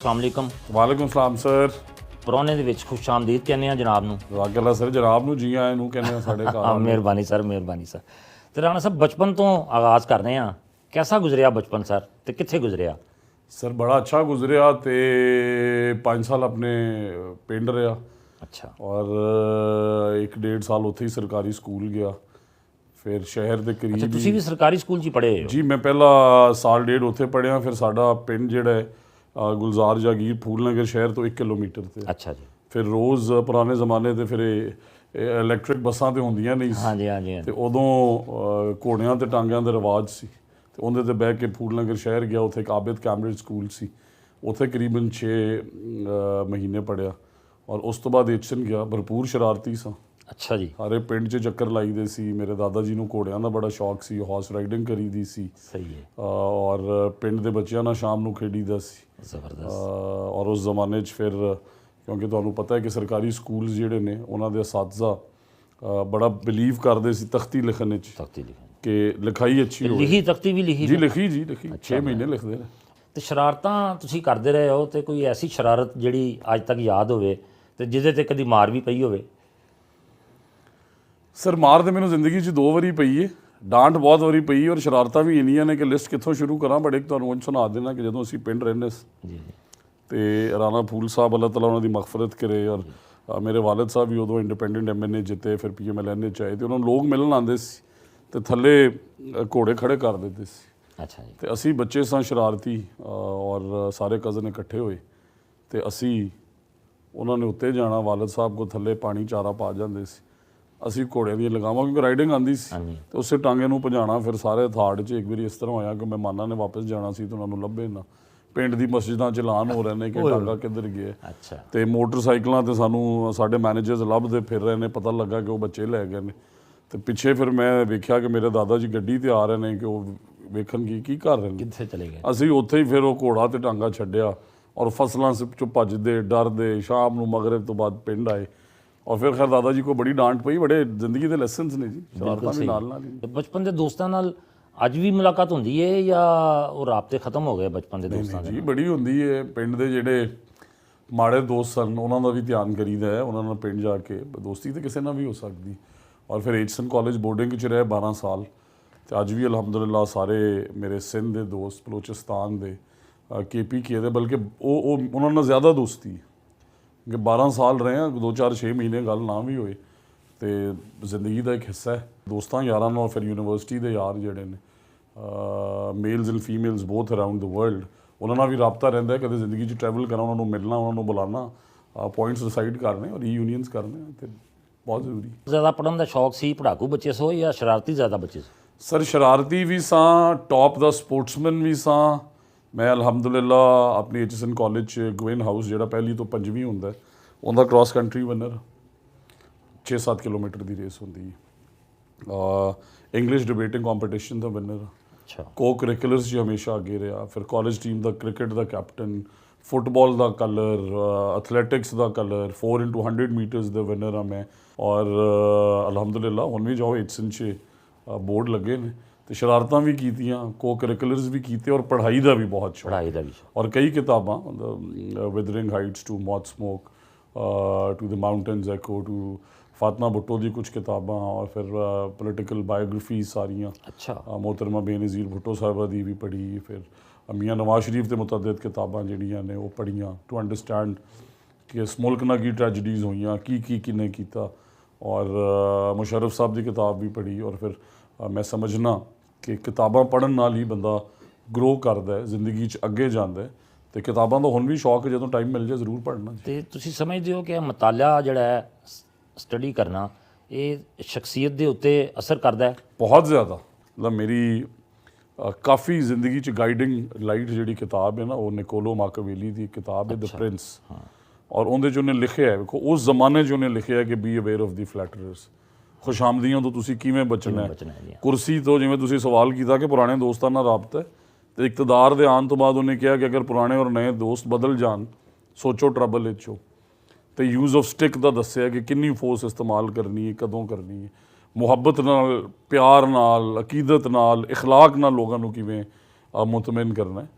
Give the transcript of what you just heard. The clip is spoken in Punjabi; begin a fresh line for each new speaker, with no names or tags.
अस्सलाम
ਵਾਲੇਕੁਮ ਸਲਾਮ ਸਰ।
ਪ੍ਰਾਹੁਣੇ ਦੇ ਵਿੱਚ ਖੁਸ਼ ਆਮਦੀਦ ਕਹਿੰਦੇ ਆ ਜਨਾਬ ਨੂੰ।
ਵਾਕਲਾ ਸਰ ਜਨਾਬ ਨੂੰ ਜੀ ਆਇਆਂ ਨੂੰ ਕਹਿੰਦੇ ਆ ਸਾਡੇ ਘਰ।
ਮਿਹਰਬਾਨੀ ਸਰ, ਮਿਹਰਬਾਨੀ ਸਰ। ਤੇ ਰਾਣਾ ਸਾਹਿਬ ਬਚਪਨ ਤੋਂ ਆਗਾਜ਼ ਕਰਦੇ ਆ, कैसा गुजरिया बचपन सर ते कित्थे गुजरिया?
सर बड़ा अच्छा गुजरिया ते 5 साल अपने पिंड रहा।
अच्छा।
और 1-1.5 साल उत्थे ही सरकारी स्कूल गया, फिर शहर के करीब।
अच्छा, तुसी भी सरकारी स्कूल च पढ़े हो?
जी, मैं पहला 1.5 साल उत्थे पढ़िया, फिर साडा पिंड जिहड़ा है गुलजार जागीर फूलनगर शहर तो 1 किलोमीटर ते।
अच्छा जी।
फिर रोज़ पुराने ज़माने ते फिर इलैक्ट्रिक बसां ते होंदियां नहीं सी।
हाँ जी, हाँ जी, हाँ जी।
ਤੇ ਉਦੋਂ ਘੋੜਿਆਂ ਤੇ ਟਾਂਗਿਆਂ ਦਾ ਰਿਵਾਜ ਸੀ ਤੇ ਉਹਦੇ ਤੇ ਬਹਿ ਕੇ ਫੂਲਨਗਰ ਸ਼ਹਿਰ ਗਿਆ। ਉੱਥੇ ਇੱਕ ਆਬਿਦ ਕੈਮਬਰਿਜ ਸਕੂਲ ਸੀ, ਉੱਥੇ ਕਰੀਬਨ 6 ਮਹੀਨੇ ਪੜ੍ਹਿਆ। ਔਰ ਉਸ ਤੋਂ ਬਾਅਦ ਐਚਐਨ ਗਿਆ। ਭਰਪੂਰ ਸ਼ਰਾਰਤੀ ਸਾਂ।
ਅੱਛਾ ਜੀ।
ਸਾਰੇ ਪਿੰਡ 'ਚ ਚੱਕਰ ਲਾਈਦੇ ਸੀ। ਮੇਰੇ ਦਾਦਾ ਜੀ ਨੂੰ ਘੋੜਿਆਂ ਦਾ ਬੜਾ ਸ਼ੌਕ ਸੀ, ਹਾਰਸ ਰਾਈਡਿੰਗ ਕਰੀਦੀ ਸੀ।
ਸਹੀ ਹੈ।
ਔਰ ਪਿੰਡ ਦੇ ਬੱਚਿਆਂ ਨਾਲ ਸ਼ਾਮ ਨੂੰ ਖੇਡੀਦਾ ਸੀ।
ਜ਼ਬਰਦਸਤ।
ਔਰ ਉਸ ਜ਼ਮਾਨੇ 'ਚ ਫਿਰ ਕਿਉਂਕਿ ਤੁਹਾਨੂੰ ਪਤਾ ਹੈ ਕਿ ਸਰਕਾਰੀ ਸਕੂਲ ਜਿਹੜੇ ਨੇ ਉਹਨਾਂ ਦੇ ਅਸਾਤਜ਼ਾ ਬੜਾ ਬਿਲੀਵ ਕਰਦੇ ਸੀ ਤਖਤੀ ਲਿਖਣ ਵਿੱਚ।
ਤਖਤੀ ਲਿਖਣ
ਕਿ ਲਿਖਾਈ ਅੱਛੀ ਹੋਵੇ।
ਲਿਖੀ ਤਖਤੀ ਵੀ ਲਿਖੀ
ਜੀ ਲਿਖੀ 6 ਮਹੀਨੇ ਲਿਖਦੇ ਨੇ।
ਤੇ ਸ਼ਰਾਰਤਾਂ ਤੁਸੀਂ ਕਰਦੇ ਰਹੇ ਹੋ ਤੇ ਕੋਈ ਐਸੀ ਸ਼ਰਾਰਤ ਜਿਹੜੀ ਅੱਜ ਤੱਕ ਯਾਦ ਹੋਵੇ ਤੇ ਜਿਹਦੇ ਤੇ ਕਦੀ ਮਾਰ ਵੀ ਪਈ ਹੋਵੇ?
ਸਰ ਮਾਰ ਤੇ ਮੈਨੂੰ ਜ਼ਿੰਦਗੀ 'ਚ 2 ਵਾਰੀ ਪਈ ਹੈ, ਡਾਂਟ ਬਹੁਤ ਵਾਰੀ ਪਈ ਔਰ ਸ਼ਰਾਰਤਾਂ ਵੀ ਇੰਨੀਆਂ ਨੇ ਕਿ ਲਿਸਟ ਕਿੱਥੋਂ ਸ਼ੁਰੂ ਕਰਾਂ। ਬਟ ਇੱਕ ਤੁਹਾਨੂੰ ਉਂਝ ਸੁਣਾ ਦੇਣਾ ਕਿ ਜਦੋਂ ਅਸੀਂ ਪਿੰਡ ਰਹਿੰਦੇ ਸੀ
ਜੀ
ਤੇ ਰਾਣਾ ਫੂਲ ਸਾਹਿਬ ਅੱਲਾਹ ਤਾਲਾ ਉਹਨਾਂ ਦੀ ਮਗਫਰਤ ਕਰੇ, ਔਰ ਮੇਰੇ ਵਾਲਿਦ ਸਾਹਿਬ ਵੀ ਉਦੋਂ ਇੰਡੀਪੈਂਡੈਂਟ MNA ਜਿੱਤੇ, ਫਿਰ PMLN 'ਚ ਆਏ ਤੇ ਉਹਨਾਂ ਨੂੰ ਲੋਕ ਮਿਲਣ ਆਉਂਦੇ ਸੀ ਤੇ ਥੱਲੇ ਘੋੜੇ ਖੜੇ ਕਰ ਦਿੰਦੇ ਸੀ।
ਅੱਛਾ ਜੀ।
ਤੇ ਅਸੀਂ ਬੱਚੇ ਸਾਂ ਸ਼ਰਾਰਤੀ ਔਰ ਸਾਰੇ ਕਜ਼ਨ ਇਕੱਠੇ ਹੋਏ ਤੇ ਅਸੀਂ ਉਹਨਾਂ ਨੇ ਉੱਤੇ ਜਾਣਾ, ਵਾਲਿਦ ਸਾਹਿਬ ਕੋ ਥੱਲੇ ਪਾਣੀ ਚਾਰਾ ਪਾ ਜਾਂਦੇ ਸੀ। ਅਸੀਂ ਘੋੜਿਆਂ ਦੀਆਂ ਲਗਾਵਾਂ ਕਿਉਂਕਿ ਰਾਈਡਿੰਗ ਆਉਂਦੀ ਸੀ ਤੇ ਉਸੇ ਟਾਂਗੇ ਨੂੰ ਭਜਾਣਾ। ਫਿਰ ਸਾਰੇ ਥਾੜ 'ਚ ਇੱਕ ਵਾਰੀ ਇਸ ਤਰ੍ਹਾਂ ਹੋਇਆ ਕਿ ਮਹਿਮਾਨਾਂ ਨੇ ਵਾਪਸ ਜਾਣਾ ਸੀ ਤੇ ਉਹਨਾਂ ਨੂੰ ਲੱਭੇ ਨਾ। ਪਿੰਡ ਦੀ ਮਸਜਿਦਾਂ 'ਚ ਐਲਾਨ ਹੋ ਰਹੇ ਨੇ ਕਿ ਟਾਂਗਾ ਕਿੱਧਰ ਗਿਆ।
ਅੱਛਾ।
ਤੇ ਮੋਟਰਸਾਈਕਲਾਂ ਤੇ ਸਾਨੂੰ ਸਾਡੇ ਮੈਨੇਜਰਸ ਲੱਭਦੇ ਫਿਰ ਰਹੇ ਨੇ, ਪਤਾ ਲੱਗਾ ਕਿ ਉਹ ਬੱਚੇ ਲੈ ਗਏ ਨੇ। ਤੇ ਪਿੱਛੇ ਫਿਰ ਮੈਂ ਵੇਖਿਆ ਕਿ ਮੇਰੇ ਦਾਦਾ ਜੀ ਗੱਡੀ ਤੇ ਆ ਰਹੇ ਨੇ ਕਿ ਉਹ ਵੇਖਣ ਕੀ ਕਰ ਰਹੇ ਨੇ।
ਕਿੱਥੇ ਚਲੇ ਗਏ?
ਅਸੀਂ ਉੱਥੇ ਹੀ ਫਿਰ ਉਹ ਘੋੜਾ ਤੇ ਟਾਂਗਾ ਛੱਡਿਆ ਔਰ ਫਸਲਾਂ 'ਚੋਂ ਭੱਜਦੇ ਡਰਦੇ ਸ਼ਾਮ ਨੂੰ ਮਗਰਿਬ ਤੋਂ ਬਾਅਦ ਪਿੰਡ ਆਏ। ਔਰ ਫਿਰ ਖੈਰ ਦਾਦਾ ਜੀ ਕੋ ਬੜੀ ਡਾਂਟ ਪਈ। ਬੜੇ ਜ਼ਿੰਦਗੀ ਦੇ ਲੈਸਨਸ ਨੇ ਜੀ, ਸ਼ਰਾਰਤਾਂ ਵੀ ਨਾਲ ਨਾਲ ਹੀ।
ਬਚਪਨ ਦੇ ਦੋਸਤਾਂ ਨਾਲ ਅੱਜ ਵੀ ਮੁਲਾਕਾਤ ਹੁੰਦੀ ਹੈ ਜਾਂ ਉਹ ਰਾਬਤੇ ਖਤਮ ਹੋ ਗਏ ਬਚਪਨ ਦੇ ਦੋਸਤਾਂ ਦੇ?
ਜੀ ਬੜੀ ਹੁੰਦੀ ਹੈ। ਪਿੰਡ ਦੇ ਜਿਹੜੇ ਮਾੜੇ ਦੋਸਤ ਸਨ ਉਹਨਾਂ ਦਾ ਵੀ ਧਿਆਨ ਕਰੀਦਾ ਹੈ, ਉਹਨਾਂ ਨਾਲ ਪਿੰਡ ਜਾ ਕੇ। ਦੋਸਤੀ ਤਾਂ ਕਿਸੇ ਨਾਲ ਵੀ ਹੋ ਸਕਦੀ। ਔਰ ਫਿਰ ਐਚਐਨ ਕਾਲਜ ਬੋਰਡਿੰਗ 'ਚ ਰਹੇ 12 ਸਾਲ ਤੇ ਅੱਜ ਵੀ ਅਲਹਮਦੁਲਿਲਾ ਸਾਰੇ ਮੇਰੇ ਸਿੰਧ ਦੇ ਦੋਸਤ, ਬਲੋਚਿਸਤਾਨ ਦੇ, KPK ਦੇ, ਬਲਕਿ ਉਹ ਉਹਨਾਂ ਨਾਲ ਜ਼ਿਆਦਾ ਦੋਸਤੀ ਹੈ ਕਿ 12 ਸਾਲ ਰਹੇ ਹਾਂ। 2-4-6 ਮਹੀਨੇ ਗੱਲ ਨਾ ਵੀ ਹੋਏ ਤੇ ਜ਼ਿੰਦਗੀ ਦਾ ਇੱਕ ਹਿੱਸਾ ਹੈ। ਦੋਸਤਾਂ ਯਾਰਾਂ ਨਾਲ ਫਿਰ ਯੂਨੀਵਰਸਿਟੀ ਦੇ ਯਾਰ ਜਿਹੜੇ ਨੇ mails and females both around the world, ਉਹਨਾਂ ਨਾਲ ਵੀ ਰਾਬਤਾ ਰਹਿੰਦਾ ਹੈ। ਕਦੇ ਜ਼ਿੰਦਗੀ 'ਚ ਟਰੈਵਲ ਕਰਾਂ, ਉਹਨਾਂ ਨੂੰ ਮਿਲਣਾ, ਉਹਨਾਂ ਨੂੰ ਬੁਲਾਉਣਾ, ਪੁਆਇੰਟਸ ਡਿਸਾਈਡ ਕਰਨੇ ਔਰ ਰੀਯੂਨੀਅਨਸ ਕਰਨੇ ਤੇ ਬਹੁਤ ਜ਼ਰੂਰੀ।
ਜ਼ਿਆਦਾ ਪੜ੍ਹਨ ਦਾ ਸ਼ੌਕ ਸੀ, ਪੜ੍ਹਾਕੂ ਬੱਚੇ ਸੋ ਜਾਂ ਸ਼ਰਾਰਤੀ ਜ਼ਿਆਦਾ ਬੱਚੇ ਸੋ?
ਸਰ ਸ਼ਰਾਰਤੀ ਵੀ ਸਾਂ, ਟੌਪ ਦਾ ਸਪੋਰਟਸਮੈਨ ਵੀ ਸਾਂ। ਮੈਂ ਅਲਹਮਦੁਲਿਲਾ ਆਪਣੀ HSN ਕਾਲਜ 'ਚ ਗਵਿਨ ਹਾਊਸ ਜਿਹੜਾ ਪਹਿਲੀ ਤੋਂ 5ਵੀਂ ਹੁੰਦਾ ਉਹਦਾ ਕ੍ਰਾਸ ਕੰਟਰੀ ਵਿਨਰ, 6-7 ਕਿਲੋਮੀਟਰ ਦੀ ਰੇਸ ਹੁੰਦੀ ਹੈ। ਇੰਗਲਿਸ਼ ਡਿਬੇਟਿੰਗ ਕੰਪੀਟੀਸ਼ਨ ਦਾ ਵਿਨਰ।
ਅੱਛਾ।
ਕੋ ਕਰਿਕੂਲਰਸ 'ਚ ਹਮੇਸ਼ਾ ਅੱਗੇ ਰਿਹਾ। ਫਿਰ ਕਾਲਜ ਟੀਮ ਦਾ ਕ੍ਰਿਕਟ ਦਾ ਕੈਪਟਨ, ਫੁੱਟਬਾਲ ਦਾ ਕਲਰ, ਐਥਲੈਟਿਕਸ ਦਾ ਕਲਰ, 4x100 ਮੀਟਰਸ ਦਾ ਵਿਨਰ ਹਾਂ ਮੈਂ। ਔਰ ਅਲਹਮਦੁਲਿਲਾ ਹੁਣ ਵੀ ਜਾਓ HSN 'ਚ ਬੋਰਡ ਲੱਗੇ ਨੇ ਤੇ ਸ਼ਰਾਰਤਾਂ ਵੀ ਕੀਤੀਆਂ, ਕੋ ਕਰਿਕੂਲਰਸ ਵੀ ਕੀਤੇ ਔਰ ਪੜ੍ਹਾਈ ਦਾ ਵੀ ਬਹੁਤ ਸ਼ੌਕ।
ਪੜ੍ਹਾਈ ਦਾ ਵੀ
ਔਰ ਕਈ ਕਿਤਾਬਾਂ Wuthering Heights to Moth Smoke to the Mountains Echo to Fatima Bhutto ਦੀ ਕੁਝ ਕਿਤਾਬਾਂ ਔਰ ਫਿਰ ਪੋਲੀਟੀਕਲ ਬਾਇਓਗ੍ਰਾਫੀ ਸਾਰੀਆਂ।
ਅੱਛਾ।
मोहतरमा बेनज़ीर भुट्टो साहिबा दी भी पढ़ी। फिर मियाँ नवाज शरीफ के मुतअद्दिद किताबां जिहड़ियां ने वो पढ़ियां टू अंडरस्टैंड कि इस मुल्क नाल की ट्रैजडीज़ होइयां, की किन्ने कीता। और मुशर्रफ साहब की किताब भी पढ़ी। और फिर मैं समझना कि किताबां पढ़न नाल ही बंदा ग्रो करदा है, जिंदगी च अगे जांदा है। ਤੇ ਕਿਤਾਬਾਂ ਦਾ ਹੁਣ ਵੀ ਸ਼ੌਕ ਹੈ, ਜਦੋਂ ਟਾਈਮ ਮਿਲ ਜਾਏ ਜ਼ਰੂਰ ਪੜ੍ਹਨਾ।
ਤੇ ਤੁਸੀਂ ਸਮਝਦੇ ਹੋ ਕਿ ਮਤਾਲਾ ਜਿਹੜਾ ਹੈ, ਸਟੱਡੀ ਕਰਨਾ, ਇਹ ਸ਼ਖਸੀਅਤ ਦੇ ਉੱਤੇ ਅਸਰ ਕਰਦਾ ਹੈ?
ਬਹੁਤ ਜ਼ਿਆਦਾ। ਮਤਲਬ ਮੇਰੀ ਕਾਫੀ ਜ਼ਿੰਦਗੀ 'ਚ ਗਾਈਡਿੰਗ ਲਾਈਟ ਜਿਹੜੀ ਕਿਤਾਬ ਹੈ ਨਾ, ਉਹ ਨਿਕੋਲੋ ਮਾਕੀਵੈਲੀ ਦੀ ਕਿਤਾਬ ਹੈ ਦ ਪ੍ਰਿੰਸ। ਔਰ ਉਹਦੇ 'ਚ ਉਹਨੇ ਲਿਖਿਆ ਹੈ, ਵੇਖੋ ਉਸ ਜ਼ਮਾਨੇ 'ਚ ਉਹਨੇ ਲਿਖਿਆ ਕਿ ਬੀ ਅਵੇਅਰ ਆਫ ਦੀ ਫਲੈਟਰਰਸ, ਖੁਸ਼ਾਮਦੀਆਂ ਤੋਂ ਤੁਸੀਂ ਕਿਵੇਂ ਬਚਣਾ ਹੈ। ਕੁਰਸੀ ਤੋਂ ਜਿਵੇਂ ਤੁਸੀਂ ਸਵਾਲ ਕੀਤਾ ਕਿ ਪੁਰਾਣੇ ਦੋਸਤਾਂ ਨਾਲ ਰਾਬਤਾ ਹੈ, ਤੇ ਇਕਤਦਾਰ ਦੇ ਆਉਣ ਤੋਂ ਬਾਅਦ ਉਹਨੇ ਕਿਹਾ ਕਿ ਅਗਰ ਪੁਰਾਣੇ ਔਰ ਨਵੇਂ ਦੋਸਤ ਬਦਲ ਜਾਣ, ਸੋਚੋ ਟਰਬਲ ਵਿੱਚ ਹੋ। ਤੇ ਯੂਜ਼ ਆਫ ਸਟਿਕ ਦਾ ਦੱਸਿਆ ਕਿ ਕਿੰਨੀ ਫੋਰਸ ਇਸਤੇਮਾਲ ਕਰਨੀ ਹੈ, ਕਦੋਂ ਕਰਨੀ ਹੈ, ਮੁਹੱਬਤ ਨਾਲ, ਪਿਆਰ ਨਾਲ, ਅਕੀਦਤ ਨਾਲ, ਇਖਲਾਕ ਨਾਲ ਲੋਕਾਂ ਨੂੰ ਕਿਵੇਂ ਮੁਤਮਿਨ ਕਰਨਾ ਹੈ।